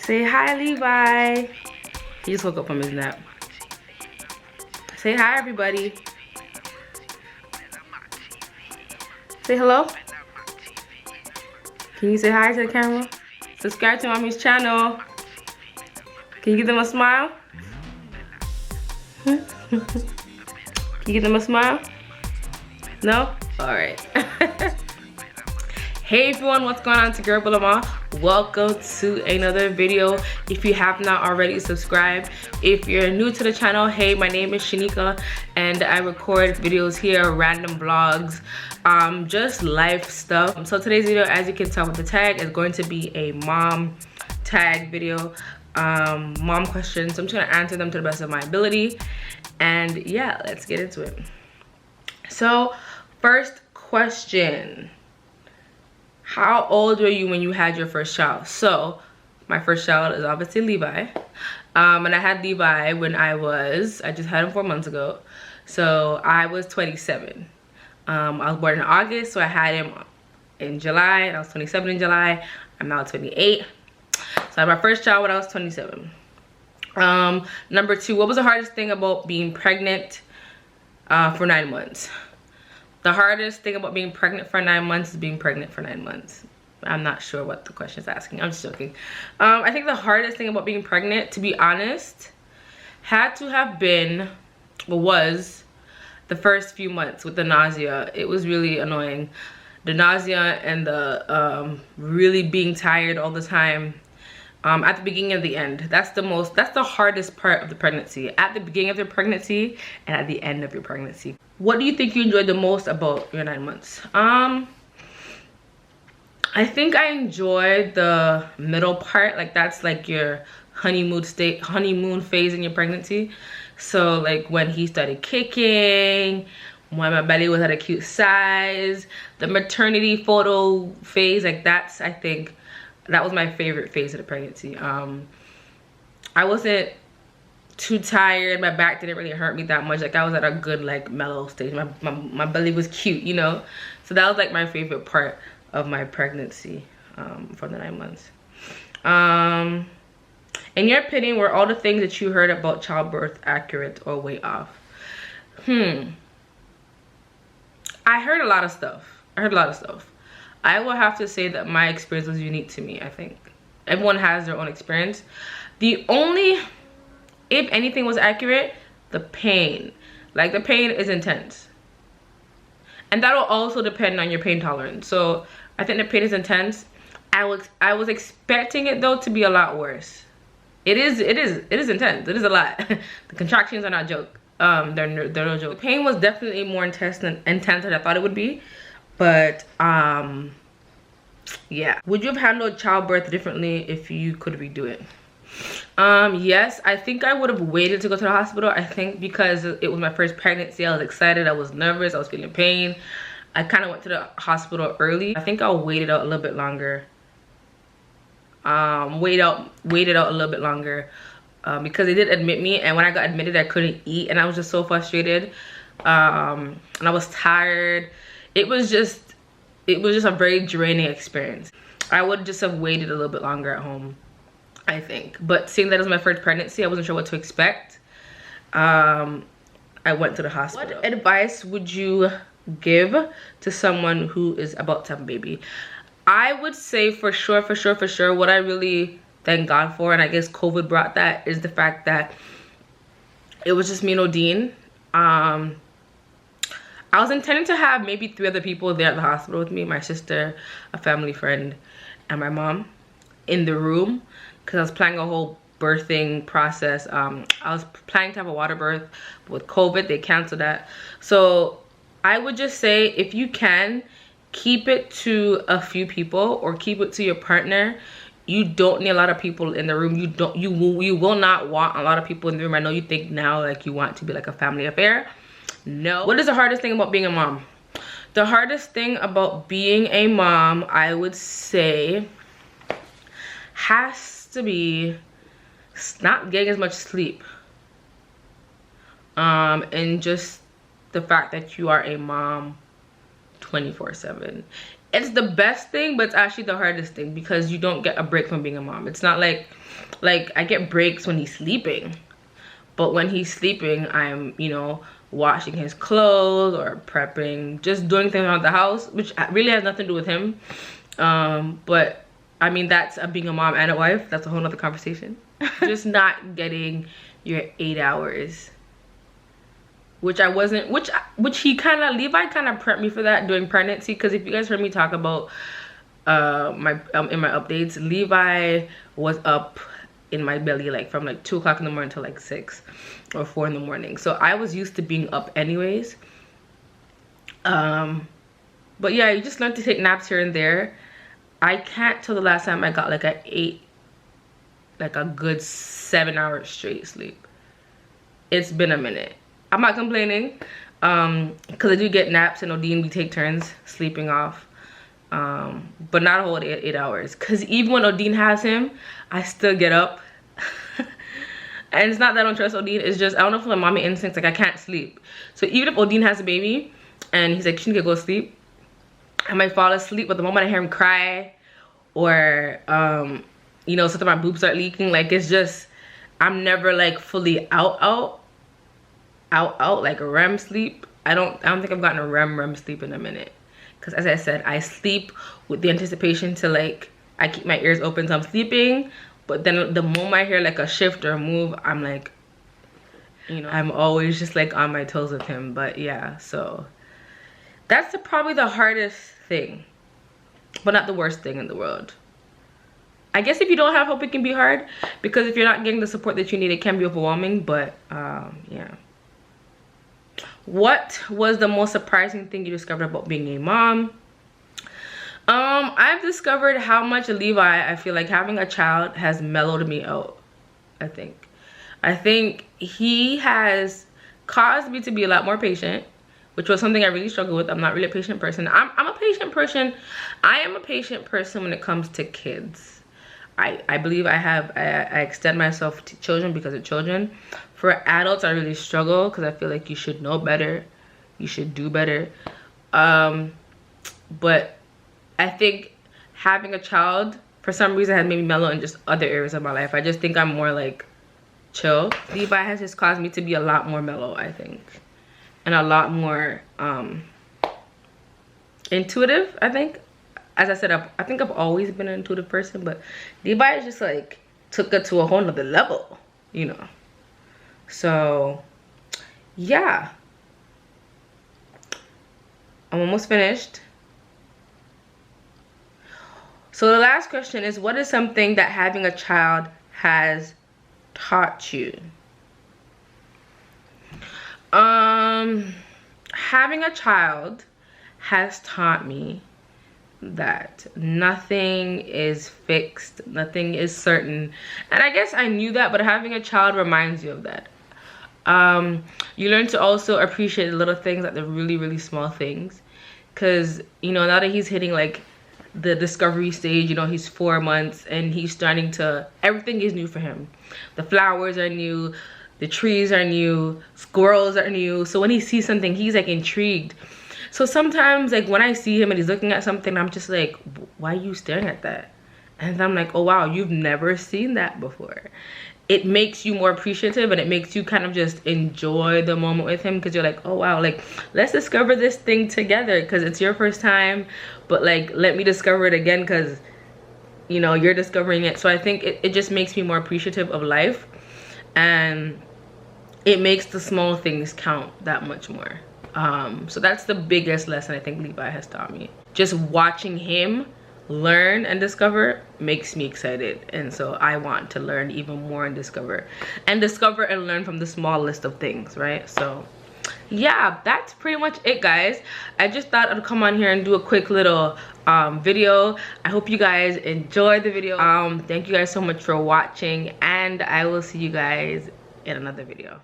Say hi, Levi. He just woke up from his nap. Say hi, everybody. Say hello. Can you say hi to the camera? Subscribe to mommy's channel. Can you give them a smile? Can you give them a smile? No? Alright. Hey everyone, what's going on? It's your girl Bulama. Welcome to another video. If you have not already, subscribe. If you're new to the channel, hey, my name is Shanika and I record videos here, random vlogs, just life stuff. So today's video, as you can tell with the tag, is going to be a mom tag video. Mom questions. I'm just gonna answer them to the best of my ability. And yeah, let's get into it. So first question. How old were you when you had your first child? So my first child is obviously Levi. And I had Levi when I just had him 4 months ago. So I was 27. I was born in August, so I had him in July, and I was 27 in July. I'm now 28. So I had my first child when I was 27. Number two, what was the hardest thing about being pregnant for 9 months? The hardest thing about being pregnant for 9 months is being pregnant for 9 months. I'm not sure what the question is asking. I'm just joking. I think the hardest thing about being pregnant, to be honest, had to have been, or was, the first few months with the nausea. It was really annoying. The nausea and the really being tired all the time. At the beginning and the end. That's the hardest part of the pregnancy. At the beginning of your pregnancy and at the end of your pregnancy. What do you think you enjoyed the most about your 9 months? I think I enjoyed the middle part. Like that's like your honeymoon phase in your pregnancy. So like when he started kicking, when my belly was at a cute size, the maternity photo phase, like that's, I think, that was my favorite phase of the pregnancy. I wasn't too tired. My back didn't really hurt me that much. Like I was at a good, like, mellow stage. My belly was cute, you know? So that was like my favorite part of my pregnancy for the 9 months. In your opinion, were all the things that you heard about childbirth accurate or way off? I heard a lot of stuff. I will have to say that my experience was unique to me, I think. Everyone has their own experience. The only, if anything was accurate, the pain. Like the pain is intense. And that'll also depend on your pain tolerance. So I think the pain is intense. I was expecting it though to be a lot worse. It is intense. It is a lot. The contractions are not a joke. They're no joke. The pain was definitely more intense than I thought it would be. But yeah, would you have handled childbirth differently if you could redo it? Yes, I think I would have waited to go to the hospital. I think because it was my first pregnancy, I was excited, I was nervous, I was feeling pain. I kind of went to the hospital early. I think I'll wait it out a little bit longer. Wait it out a little bit longer because they did admit me, and when I got admitted I couldn't eat and I was just so frustrated, and I was tired. It was just a very draining experience. I would just have waited a little bit longer at home, I think. But seeing that it was my first pregnancy, I wasn't sure what to expect. I went to the hospital. What advice would you give to someone who is about to have a baby? I would say for sure, what I really thank God for, and I guess COVID brought that, is the fact that it was just me and Odine. I was intending to have maybe 3 other people there at the hospital with me, my sister, a family friend, and my mom in the room, because I was planning a whole birthing process. I was planning to have a water birth, but with COVID, they canceled that. So I would just say, if you can, keep it to a few people or keep it to your partner. You don't need a lot of people in the room. You will not want a lot of people in the room. I know you think now like you want to be like a family affair. No. What is the hardest thing about being a mom? The hardest thing about being a mom, I would say, has to be not getting as much sleep. And just the fact that you are a mom 24/7. it's the best thing, but it's actually the hardest thing because you don't get a break from being a mom. It's not like I get breaks when he's sleeping, but when he's sleeping, I'm, you know, washing his clothes or prepping, just doing things around the house, which really has nothing to do with him. But I mean, that's being a mom and a wife. That's a whole nother conversation. Just not getting your 8 hours, which I wasn't, which he kind of, Levi kind of prepped me for that during pregnancy. Because if you guys heard me talk about in my updates, Levi was up in my belly like from like 2 o'clock in the morning till like 6 or 4 in the morning. So I was used to being up anyways. But yeah, you just learn to take naps here and there. I can't tell the last time I got like a good 7 hours straight sleep. It's been a minute. I'm not complaining, because I do get naps, and Odin, we take turns sleeping off, but not a whole 8 hours, because even when Odin has him, I still get up. And it's not that I don't trust Odin, it's just I don't know, for my mommy instincts, like I can't sleep. So even if Odin has a baby and he's like, she can go sleep, I might fall asleep, but the moment I hear him cry or you know, something, my boobs start leaking, like it's just, I'm never like fully out like a REM sleep. I don't think I've gotten a REM sleep in a minute, because as I said, I sleep with the anticipation to like, I keep my ears open so I'm sleeping, but then the moment I hear like a shift or a move, I'm like, you know, I'm always just like on my toes with him. But yeah, so that's probably the hardest thing, but not the worst thing in the world. I guess if you don't have hope, it can be hard, because if you're not getting the support that you need, it can be overwhelming. But yeah. What was the most surprising thing you discovered about being a mom? I've discovered how much Levi, I feel like having a child has mellowed me out. I think he has caused me to be a lot more patient, which was something I really struggle with. I'm not really a patient person. I'm a patient person. I am a patient person when it comes to kids. I believe I extend myself to children because of children. For adults, I really struggle because I feel like you should know better. You should do better. But I think having a child, for some reason, has made me mellow in just other areas of my life. I just think I'm more like chill. Levi has just caused me to be a lot more mellow, I think. And a lot more intuitive, I think. As I said, I think I've always been an intuitive person, but Levi is just like took it to a whole nother level, you know. So yeah, I'm almost finished. So the last question is, what is something that having a child has taught you? Having a child has taught me that nothing is fixed, nothing is certain. And I guess I knew that, but having a child reminds you of that. You learn to also appreciate the little things, like the really, really small things. Because, you know, now that he's hitting like the discovery stage, you know, he's 4 months and he's starting to, everything is new for him. The flowers are new, the trees are new, squirrels are new. So when he sees something, he's like intrigued. So sometimes, like when I see him and he's looking at something, I'm just like, why are you staring at that? And I'm like, oh wow, you've never seen that before. It makes you more appreciative, and it makes you kind of just enjoy the moment with him, because you're like, oh wow, like let's discover this thing together, because it's your first time, but like let me discover it again because, you know, you're discovering it. So I think it just makes me more appreciative of life, and it makes the small things count that much more. So that's the biggest lesson I think Levi has taught me. Just watching him learn and discover makes me excited, and so I want to learn even more and discover and learn from the smallest of things, right? So yeah, that's pretty much it, guys. I just thought I'd come on here and do a quick little video. I hope you guys enjoyed the video. Thank you guys so much for watching, and I will see you guys in another video.